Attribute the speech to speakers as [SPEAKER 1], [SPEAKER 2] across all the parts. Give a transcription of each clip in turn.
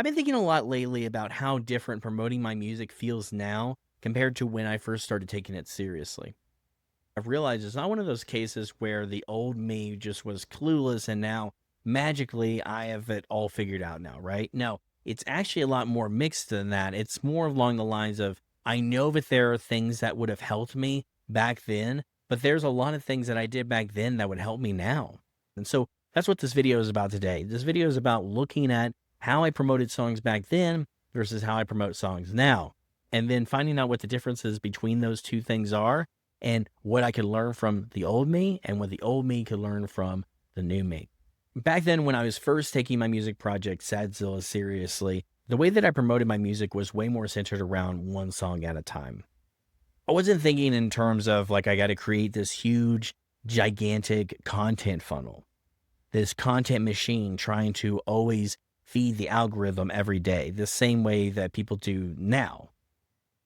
[SPEAKER 1] I've been thinking a lot lately about how different promoting my music feels now compared to when I first started taking it seriously. I've realized it's not one of those cases where the old me just was clueless and now magically I have it all figured out now, right? No, it's actually a lot more mixed than that. It's more along the lines of I know that there are things that would have helped me back then, but there's a lot of things that I did back then that would help me now. And so that's what this video is about today. This video is about looking at how I promoted songs back then versus how I promote songs now, and then finding out what the differences between those two things are and what I could learn from the old me and what the old me could learn from the new me. Back then, when I was first taking my music project, Zilla, seriously, the way that I promoted my music was way more centered around one song at a time. I wasn't thinking in terms of like, I got to create this huge, gigantic content funnel, this content machine trying to always feed the algorithm every day, the same way that people do now.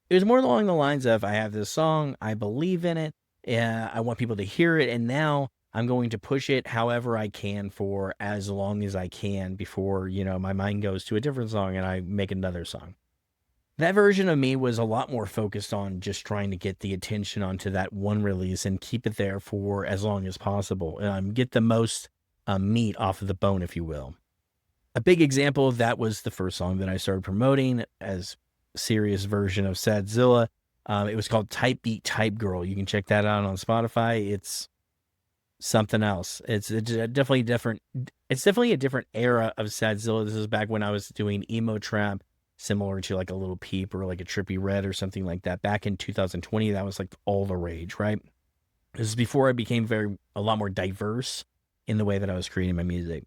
[SPEAKER 1] It was more along the lines of I have this song, I believe in it, I want people to hear it, and now I'm going to push it however I can for as long as I can before, my mind goes to a different song and I make another song. That version of me was a lot more focused on just trying to get the attention onto that one release and keep it there for as long as possible. Get the most meat off of the bone, if you will. A big example of that was the first song that I started promoting as serious version of Zilla. It was called Type Beat Type Girl. You can check that out on Spotify. It's something else. It's definitely different. It's definitely a different era of Zilla. This is back when I was doing emo trap, similar to like a Little Peep or like a Trippy Red or something like that. Back in 2020, that was like all the rage, right? This is before I became a lot more diverse in the way that I was creating my music.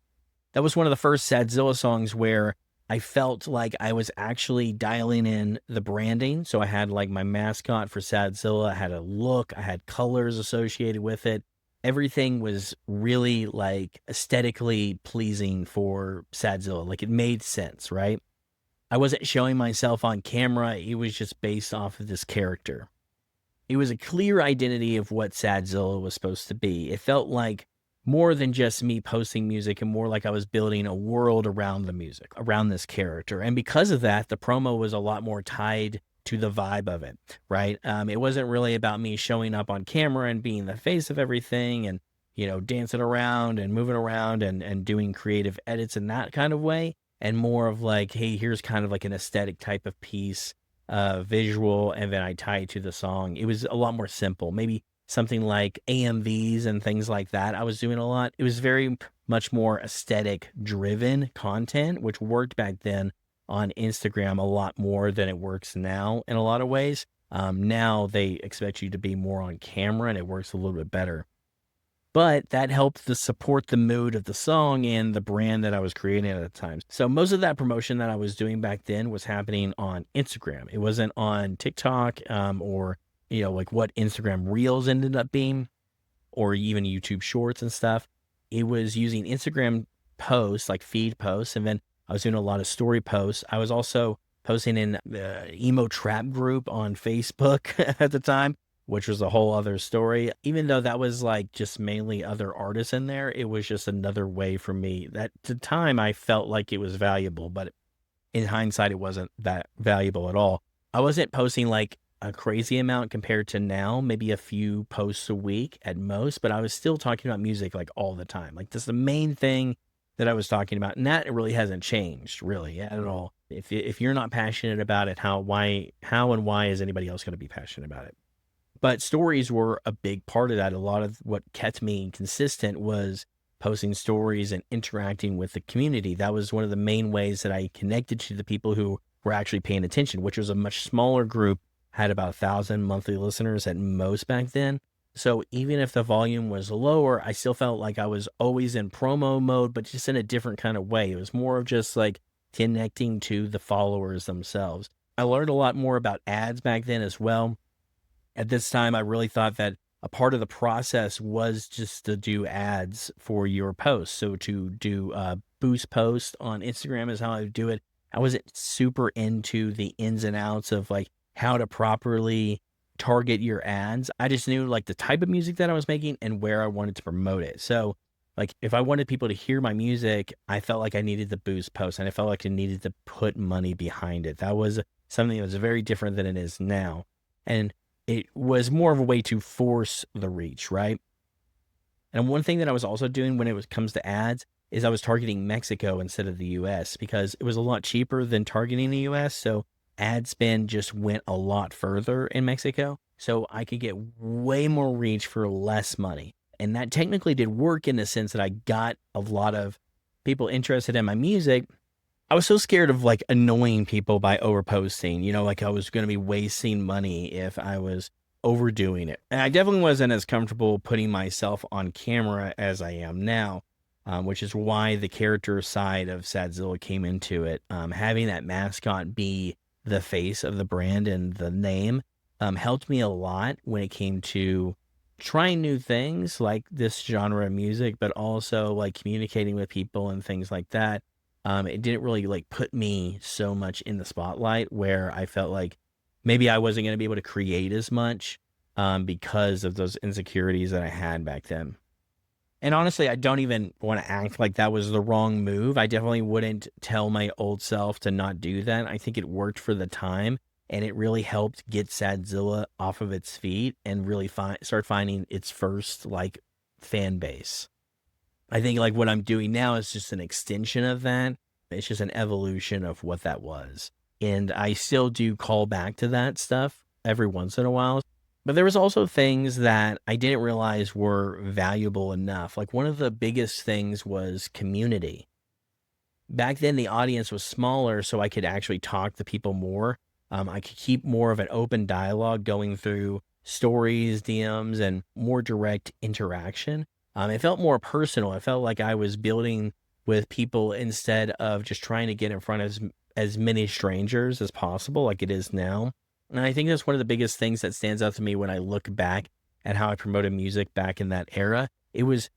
[SPEAKER 1] That was one of the first Zilla songs where I felt like I was actually dialing in the branding. So I had like my mascot for Zilla. I had a look, I had colors associated with it. Everything was really like aesthetically pleasing for Zilla. Like it made sense, right? I wasn't showing myself on camera. It was just based off of this character. It was a clear identity of what Zilla was supposed to be. It felt like more than just me posting music and more like I was building a world around the music, around this character. And because of that, the promo was a lot more tied to the vibe of it, right? It wasn't really about me showing up on camera and being the face of everything and, dancing around and moving around and doing creative edits in that kind of way. And more of like, hey, here's kind of like an aesthetic type of piece, visual, and then I tie it to the song. It was a lot more simple. Maybe something like AMVs and things like that I was doing a lot. It was very much more aesthetic driven content, which worked back then on Instagram a lot more than it works now in a lot of ways. Now they expect you to be more on camera and it works a little bit better. But that helped to support the mood of the song and the brand that I was creating at the time. So most of that promotion that I was doing back then was happening on Instagram. It wasn't on TikTok or like what Instagram Reels ended up being, or even YouTube Shorts and stuff. It was using Instagram posts, like feed posts, and then I was doing a lot of story posts. I was also posting in the emo trap group on Facebook at the time, which was a whole other story. Even though that was like just mainly other artists in there, it was just another way for me. At the time, I felt like it was valuable, but in hindsight, it wasn't that valuable at all. I wasn't posting like a crazy amount compared to now, maybe a few posts a week at most, but I was still talking about music like all the time. Like this is the main thing that I was talking about. And that really hasn't changed really at all. If you're not passionate about it, how and why is anybody else going to be passionate about it? But stories were a big part of that. A lot of what kept me consistent was posting stories and interacting with the community. That was one of the main ways that I connected to the people who were actually paying attention, which was a much smaller group, had about 1,000 monthly listeners at most back then. So even if the volume was lower, I still felt like I was always in promo mode, but just in a different kind of way. It was more of just like connecting to the followers themselves. I learned a lot more about ads back then as well. At this time, I really thought that a part of the process was just to do ads for your posts. So to do boost post on Instagram is how I would do it. I wasn't super into the ins and outs of like how to properly target your ads. I just knew like the type of music that I was making and where I wanted to promote it. So Like if I wanted people to hear my music, I felt like I needed to boost posts and I felt like I needed to put money behind it. That was something that was very different than it is now. And it was more of a way to force the reach, right? And one thing that I was also doing when comes to ads is I was targeting Mexico instead of the US because it was a lot cheaper than targeting the US. So ad spend just went a lot further in Mexico. So I could get way more reach for less money. And that technically did work in the sense that I got a lot of people interested in my music. I was so scared of like annoying people by overposting, like I was going to be wasting money if I was overdoing it. And I definitely wasn't as comfortable putting myself on camera as I am now, which is why the character side of Zilla came into it. Having that mascot be the face of the brand and the name helped me a lot when it came to trying new things like this genre of music, but also like communicating with people and things like that. It didn't really like put me so much in the spotlight where I felt like maybe I wasn't going to be able to create as much because of those insecurities that I had back then. And honestly, I don't even want to act like that was the wrong move. I definitely wouldn't tell my old self to not do that. I think it worked for the time and it really helped get Zilla off of its feet and really start finding its first like fan base. I think like what I'm doing now is just an extension of that. It's just an evolution of what that was. And I still do call back to that stuff every once in a while. But there was also things that I didn't realize were valuable enough. Like one of the biggest things was community. Back then, the audience was smaller, so I could actually talk to people more. I could keep more of an open dialogue going through stories, DMs, and more direct interaction. It felt more personal. It felt like I was building with people instead of just trying to get in front of as many strangers as possible, like it is now. And I think that's one of the biggest things that stands out to me when I look back at how I promoted music back in that era. It was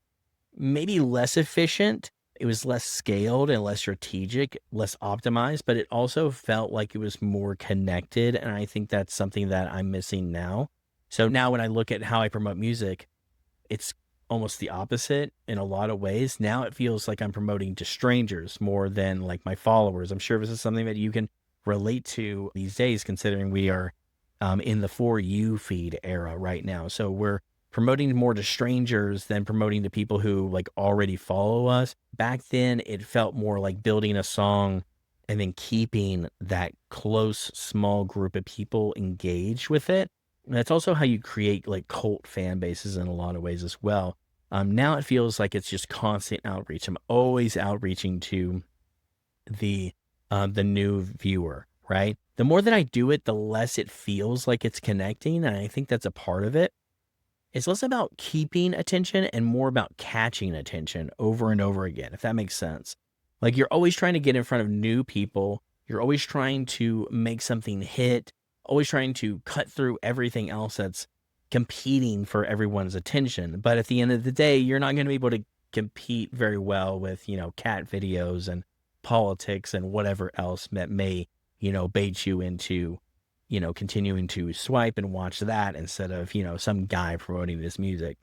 [SPEAKER 1] maybe less efficient. It was less scaled and less strategic, less optimized, but it also felt like it was more connected. And I think that's something that I'm missing now. So now when I look at how I promote music, it's almost the opposite in a lot of ways. Now it feels like I'm promoting to strangers more than like my followers. I'm sure this is something that you can relate to these days, considering we are in the For You feed era right now. So we're promoting more to strangers than promoting to people who like already follow us. Back then, it felt more like building a song and then keeping that close, small group of people engaged with it. And that's also how you create like cult fan bases in a lot of ways as well. Now it feels like it's just constant outreach. I'm always outreaching to the new viewer, right? The more that I do it, the less it feels like it's connecting. And I think that's a part of it. It's less about keeping attention and more about catching attention over and over again, if that makes sense. Like you're always trying to get in front of new people. You're always trying to make something hit, always trying to cut through everything else that's competing for everyone's attention. But at the end of the day, you're not going to be able to compete very well with, cat videos and politics and whatever else that may, bait you into, continuing to swipe and watch that instead of, some guy promoting this music.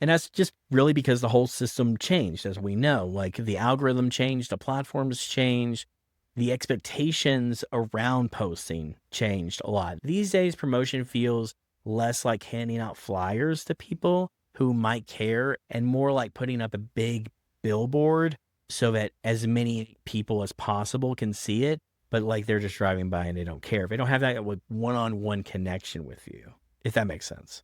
[SPEAKER 1] And that's just really because the whole system changed, as we know. Like the algorithm changed, the platforms changed, the expectations around posting changed a lot. These days, promotion feels less like handing out flyers to people who might care and more like putting up a big billboard so that as many people as possible can see it, but like they're just driving by and they don't care. If they don't have that one-on-one connection with you, if that makes sense.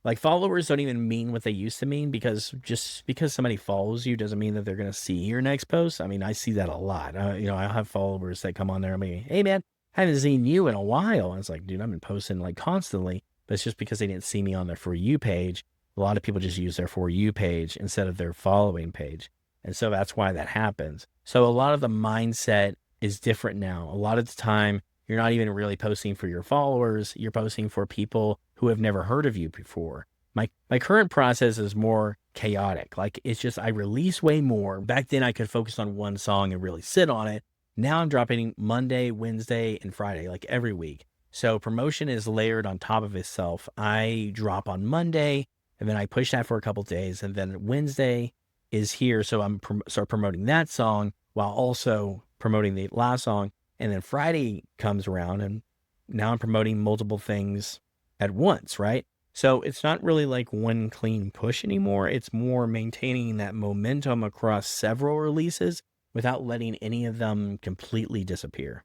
[SPEAKER 1] Like followers don't even mean what they used to mean because just because somebody follows you doesn't mean that they're going to see your next post. I mean, I see that a lot. I have followers that come on there and be, hey man, I haven't seen you in a while. And it's like, dude, I've been posting like constantly, but it's just because they didn't see me on their For You page. A lot of people just use their For You page instead of their following page. And so that's why that happens. So a lot of the mindset is different now. A lot of the time, you're not even really posting for your followers. You're posting for people who have never heard of you before. My current process is more chaotic. Like it's just, I release way more. Back then I could focus on one song and really sit on it. Now I'm dropping Monday, Wednesday, and Friday, like every week. So promotion is layered on top of itself. I drop on Monday and then I push that for a couple days. And then Wednesday, is here. So I'm start promoting that song while also promoting the last song. And then Friday comes around and now I'm promoting multiple things at once, right? So it's not really like one clean push anymore. It's more maintaining that momentum across several releases without letting any of them completely disappear.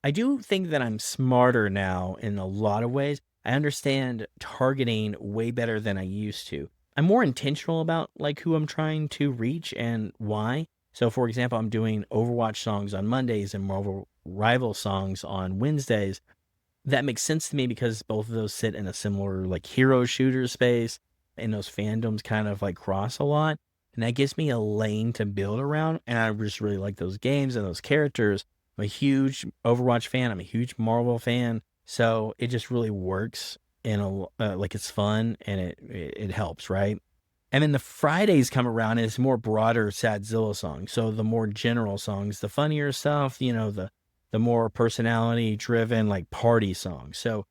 [SPEAKER 1] I do think that I'm smarter now in a lot of ways. I understand targeting way better than I used to. I'm more intentional about like who I'm trying to reach and why. So for example, I'm doing Overwatch songs on Mondays and Marvel Rival songs on Wednesdays. That makes sense to me because both of those sit in a similar like hero shooter space and those fandoms kind of like cross a lot. And that gives me a lane to build around. And I just really like those games and those characters. I'm a huge Overwatch fan. I'm a huge Marvel fan. So it just really works and like it's fun and it helps, right? And then the Fridays come around and it's more broader sad Zilla songs. So the more general songs, the funnier stuff, the more personality driven like party songs. So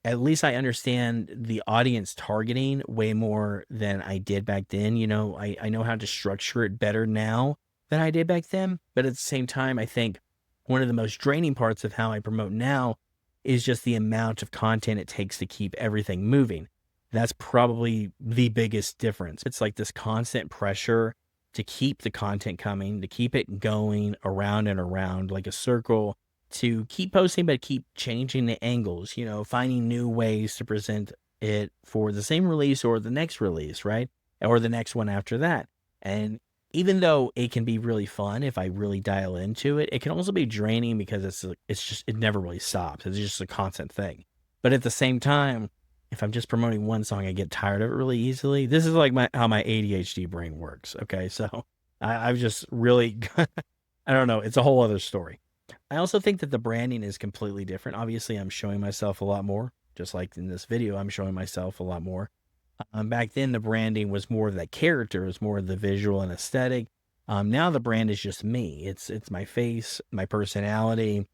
[SPEAKER 1] at least I understand the audience targeting way more than I did back then. I know how to structure it better now than I did back then. But at the same time, I think one of the most draining parts of how I promote now is just the amount of content it takes to keep everything moving. That's probably the biggest difference. It's like this constant pressure to keep the content coming, to keep it going around and around like a circle, to keep posting, but keep changing the angles, finding new ways to present it for the same release or the next release, right? Or the next one after that. And even though it can be really fun if I really dial into it, it can also be draining because it never really stops. It's just a constant thing. But at the same time, if I'm just promoting one song, I get tired of it really easily. This is like how my ADHD brain works. Okay. So I've just really, I don't know. It's a whole other story. I also think that the branding is completely different. Obviously, I'm showing myself a lot more. Just like in this video, I'm showing myself a lot more. Back then, the branding was more of that character, it was more of the visual and aesthetic. Now the brand is just me. It's my face, my personality.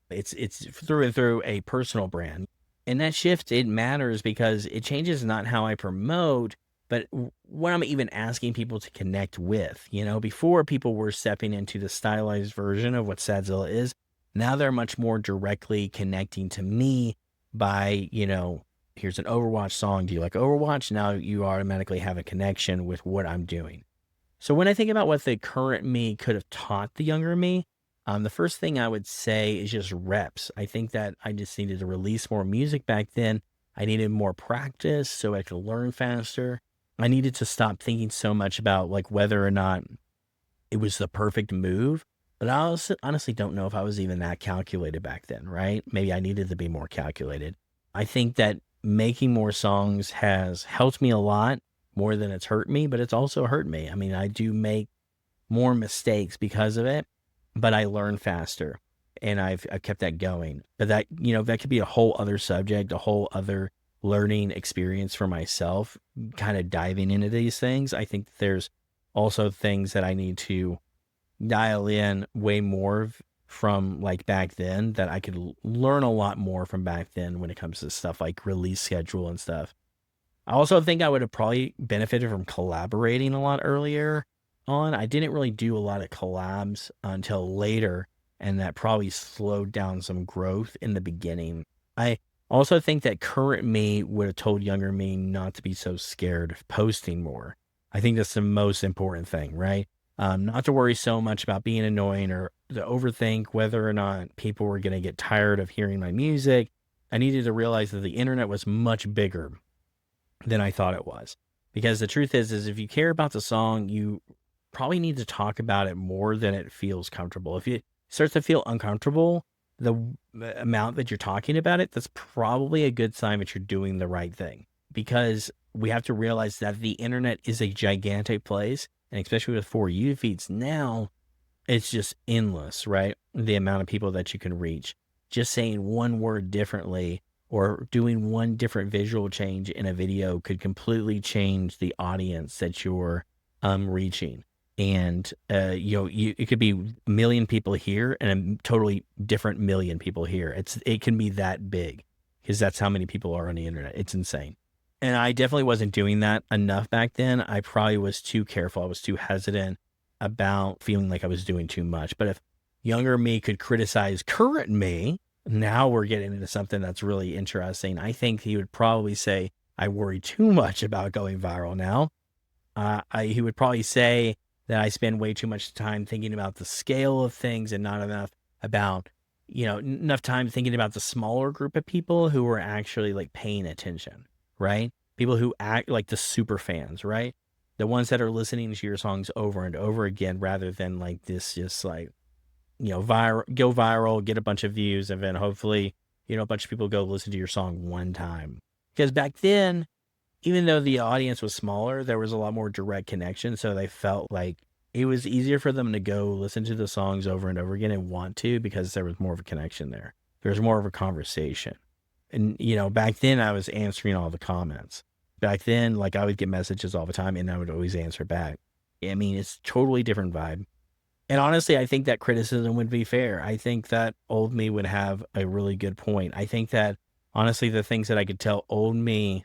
[SPEAKER 1] It's through and through a personal brand. And that shift, it matters because it changes not how I promote, but what I'm even asking people to connect with. Before people were stepping into the stylized version of what Sadzilla is. Now they're much more directly connecting to me by, here's an Overwatch song. Do you like Overwatch? Now you automatically have a connection with what I'm doing. So when I think about what the current me could have taught the younger me, the first thing I would say is just reps. I think that I just needed to release more music back then. I needed more practice so I could learn faster. I needed to stop thinking so much about like whether or not it was the perfect move. But I also honestly don't know if I was even that calculated back then, right? Maybe I needed to be more calculated. I think that making more songs has helped me a lot more than it's hurt me, but it's also hurt me. I mean, I do make more mistakes because of it, but I learn faster and I've kept that going. But that could be a whole other subject, a whole other learning experience for myself, kind of diving into these things. I think there's also things that I need to dial in way more from like back then that I could learn a lot more from back then when it comes to stuff like release schedule and stuff. I also think I would have probably benefited from collaborating a lot earlier on. I didn't really do a lot of collabs until later, and that probably slowed down some growth in the beginning. I also think that current me would have told younger me not to be so scared of posting more. I think that's the most important thing, right? Not to worry so much about being annoying or to overthink whether or not people were going to get tired of hearing my music. I needed to realize that the internet was much bigger than I thought it was. Because the truth is if you care about the song, you probably need to talk about it more than it feels comfortable. If it starts to feel uncomfortable, the amount that you're talking about it, that's probably a good sign that you're doing the right thing. Because we have to realize that the internet is a gigantic place, and especially with For You feeds now, it's just endless, right? The amount of people that you can reach. Just saying one word differently or doing one different visual change in a video could completely change the audience that you're reaching. And it could be a million people here and a totally different million people here. It can be that big because that's how many people are on the internet. It's insane. And I definitely wasn't doing that enough back then. I probably was too careful. I was too hesitant about feeling like I was doing too much. But if younger me could criticize current me, now we're getting into something that's really interesting. I think he would probably say, I worry too much about going viral now. He would probably say that I spend way too much time thinking about the scale of things and not enough about, enough time thinking about the smaller group of people who are actually like paying attention, right? People who act like the super fans, right? The ones that are listening to your songs over and over again rather than like this, just like, go viral, get a bunch of views, and then hopefully, a bunch of people go listen to your song one time. Because back then, even though the audience was smaller, there was a lot more direct connection. So they felt like it was easier for them to go listen to the songs over and over again and want to, because there was more of a connection there. There was more of a conversation. And, back then I was answering all the comments. Back then, like I would get messages all the time and I would always answer back. I mean, it's totally different vibe. And honestly, I think that criticism would be fair. I think that old me would have a really good point. I think that honestly, the things that I could tell old me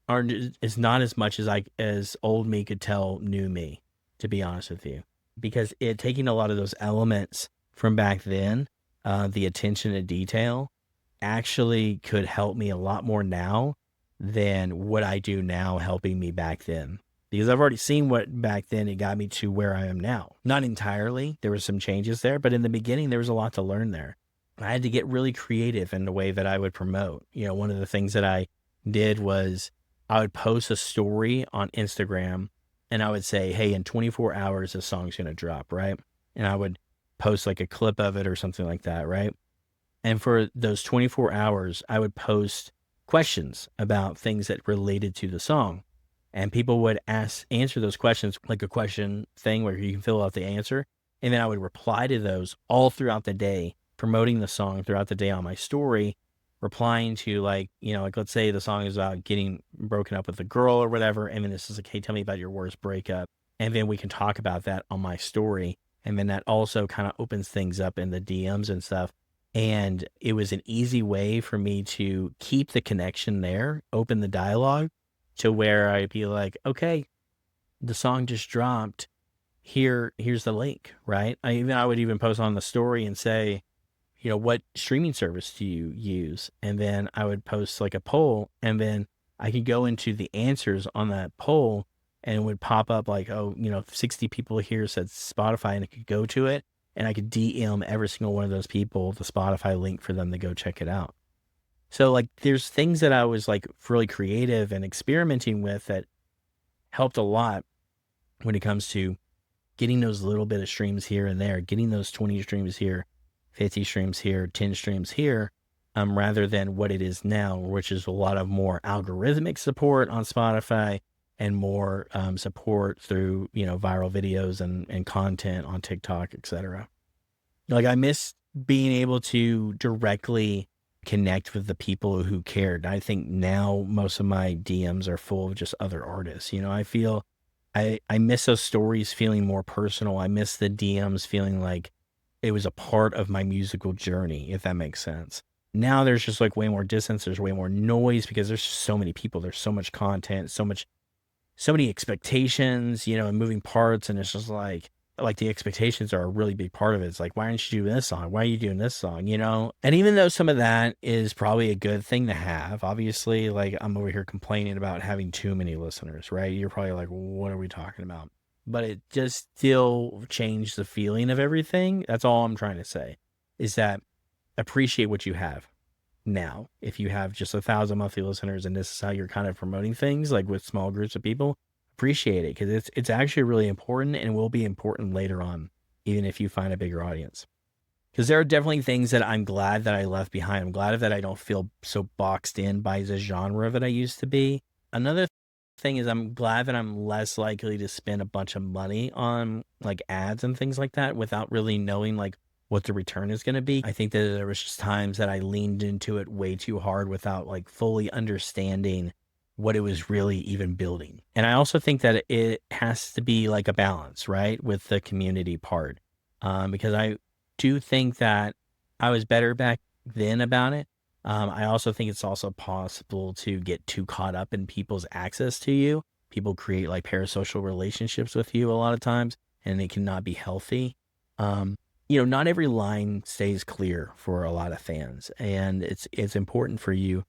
[SPEAKER 1] is not as much as old me could tell new me, to be honest with you, because taking a lot of those elements from back then, the attention to detail, actually could help me a lot more now than what I do now helping me back then. Because I've already seen what back then it got me to where I am now. Not entirely, there were some changes there, but in the beginning there was a lot to learn there. I had to get really creative in the way that I would promote. One of the things that I did was I would post a story on Instagram and I would say, hey, in 24 hours, this song's going to drop, right? And I would post like a clip of it or something like that, right? And for those 24 hours, I would post questions about things that related to the song. And people would answer those questions, like a question thing where you can fill out the answer. And then I would reply to those all throughout the day, promoting the song throughout the day on my story, replying to like let's say the song is about getting broken up with a girl or whatever. And then this is like, hey, tell me about your worst breakup. And then we can talk about that on my story. And then that also kind of opens things up in the DMs and stuff. And it was an easy way for me to keep the connection there, open the dialogue to where I'd be like, okay, the song just dropped. Here's the link, right? I would even post on the story and say, what streaming service do you use? And then I would post like a poll, and then I could go into the answers on that poll and it would pop up like, 60 people here said Spotify, and I could go to it and I could DM every single one of those people the Spotify link for them to go check it out. So like there's things that I was like really creative and experimenting with that helped a lot when it comes to getting those little bit of streams here and there, getting those 20 streams here, 50 streams here, 10 streams here, rather than what it is now, which is a lot of more algorithmic support on Spotify and more support through, viral videos and content on TikTok, etc. Like I miss being able to directly connect with the people who cared. I think now most of my DMs are full of just other artists. I feel I miss those stories feeling more personal. I miss the DMs feeling like it was a part of my musical journey, if that makes sense. Now there's just like way more distance. There's way more noise because there's just so many people. There's so much content, so many expectations, and moving parts. And it's just like the expectations are a really big part of it. It's like, why aren't you doing this song? Why are you doing this song? And even though some of that is probably a good thing to have, obviously, like I'm over here complaining about having too many listeners, right? You're probably like, what are we talking about? But it just still changed the feeling of everything. That's all I'm trying to say, is that appreciate what you have now. If you have just 1,000 monthly listeners and this is how you're kind of promoting things, like with small groups of people, appreciate it, because it's actually really important and will be important later on, even if you find a bigger audience. Because there are definitely things that I'm glad that I left behind. I'm glad that I don't feel so boxed in by the genre that I used to be. Another thing is I'm glad that I'm less likely to spend a bunch of money on like ads and things like that without really knowing like what the return is going to be. I think that there was just times that I leaned into it way too hard without like fully understanding what it was really even building. And I also think that it has to be like a balance, right, with the community part. Because I do think that I was better back then about it, I also think it's also possible to get too caught up in people's access to you. People create like parasocial relationships with you a lot of times, and it cannot be healthy. Um, not every line stays clear for a lot of fans, and it's important for you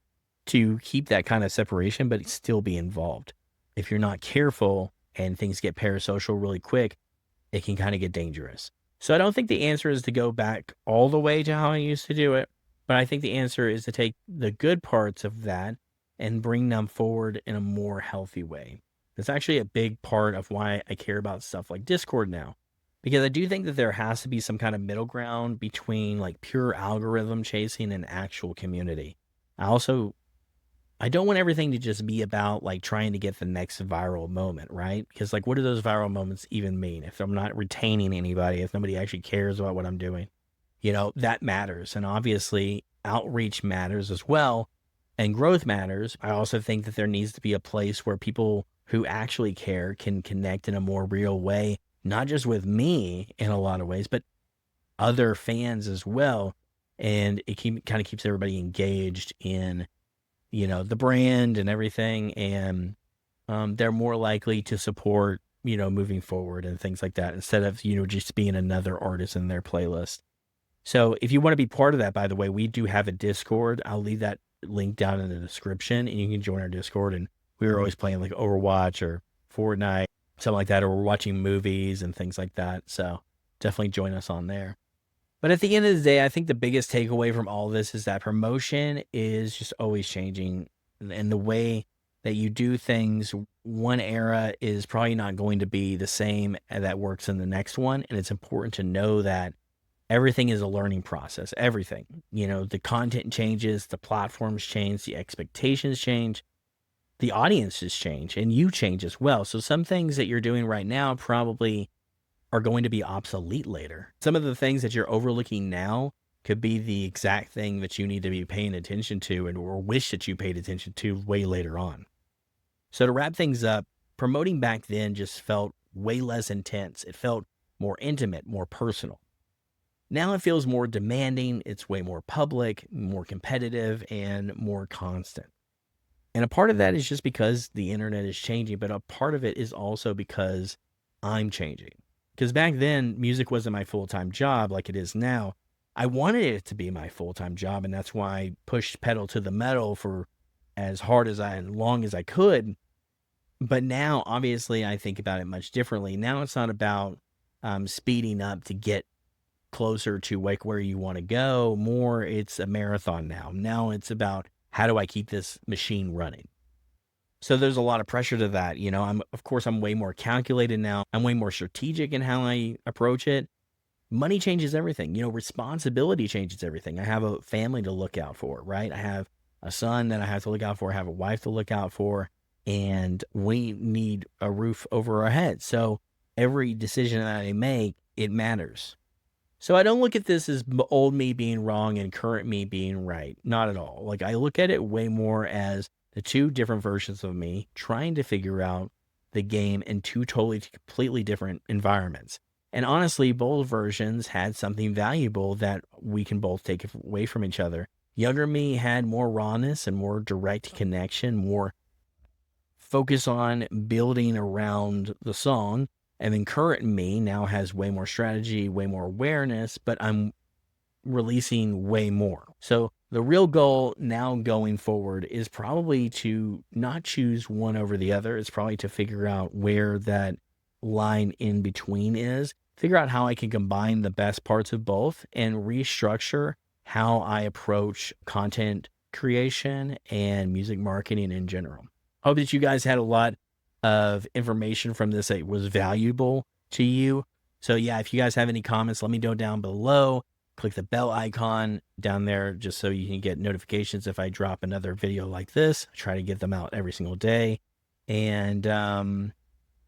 [SPEAKER 1] to keep that kind of separation, but still be involved. If you're not careful and things get parasocial really quick, it can kind of get dangerous. So I don't think the answer is to go back all the way to how I used to do it, but I think the answer is to take the good parts of that and bring them forward in a more healthy way. It's actually a big part of why I care about stuff like Discord now, because I do think that there has to be some kind of middle ground between like pure algorithm chasing and actual community. I also I don't want everything to just be about like trying to get the next viral moment, right? Because like, what do those viral moments even mean if I'm not retaining anybody, if nobody actually cares about what I'm doing? That matters. And obviously, outreach matters as well, and growth matters. I also think that there needs to be a place where people who actually care can connect in a more real way, not just with me in a lot of ways, but other fans as well. And it kind of keeps everybody engaged in the brand and everything, and they're more likely to support, moving forward and things like that instead of, just being another artist in their playlist. So if you want to be part of that, by the way, we do have a Discord. I'll leave that link down in the description and you can join our Discord. And we were always playing like Overwatch or Fortnite, something like that, or we're watching movies and things like that. So definitely join us on there. But at the end of the day, I think the biggest takeaway from all this is that promotion is just always changing. And the way that you do things, one era is probably not going to be the same that works in the next one. And it's important to know that everything is a learning process. Everything. The content changes, the platforms change, the expectations change, the audiences change, and you change as well. So some things that you're doing right now probably are going to be obsolete later. Some of the things that you're overlooking now could be the exact thing that you need to be paying attention to or wish that you paid attention to way later on. So to wrap things up, promoting back then just felt way less intense. It felt more intimate, more personal. Now it feels more demanding. It's way more public, more competitive, and more constant. And a part of that is just because the internet is changing, but a part of it is also because I'm changing. Because back then, music wasn't my full-time job like it is now. I wanted it to be my full-time job, and that's why I pushed pedal to the metal for as hard as and long as I could. But now, obviously, I think about it much differently. Now it's not about speeding up to get closer to like where you want to go. More, it's a marathon now. Now it's about how do I keep this machine running? So there's a lot of pressure to that. I'm way more calculated now. I'm way more strategic in how I approach it. Money changes everything. Responsibility changes everything. I have a family to look out for, right? I have a son that I have to look out for. I have a wife to look out for, and we need a roof over our heads. So every decision that I make, it matters. So I don't look at this as old me being wrong and current me being right. Not at all. Like I look at it way more as the two different versions of me trying to figure out the game in two totally completely different environments. And honestly, both versions had something valuable that we can both take away from each other. Younger me had more rawness and more direct connection, more focus on building around the song. And then current me now has way more strategy, way more awareness, but I'm releasing way more. So the real goal now going forward is probably to not choose one over the other. It's probably to figure out where that line in between is, figure out how I can combine the best parts of both and restructure how I approach content creation and music marketing in general. Hope that you guys had a lot of information from this that was valuable to you. So yeah, if you guys have any comments, let me know down below. Click the bell icon down there just so you can get notifications if I drop another video like this. I try to get them out every single day. And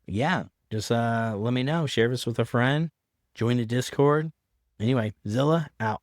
[SPEAKER 1] yeah, just let me know. Share this with a friend. Join the Discord. Anyway, Zilla out.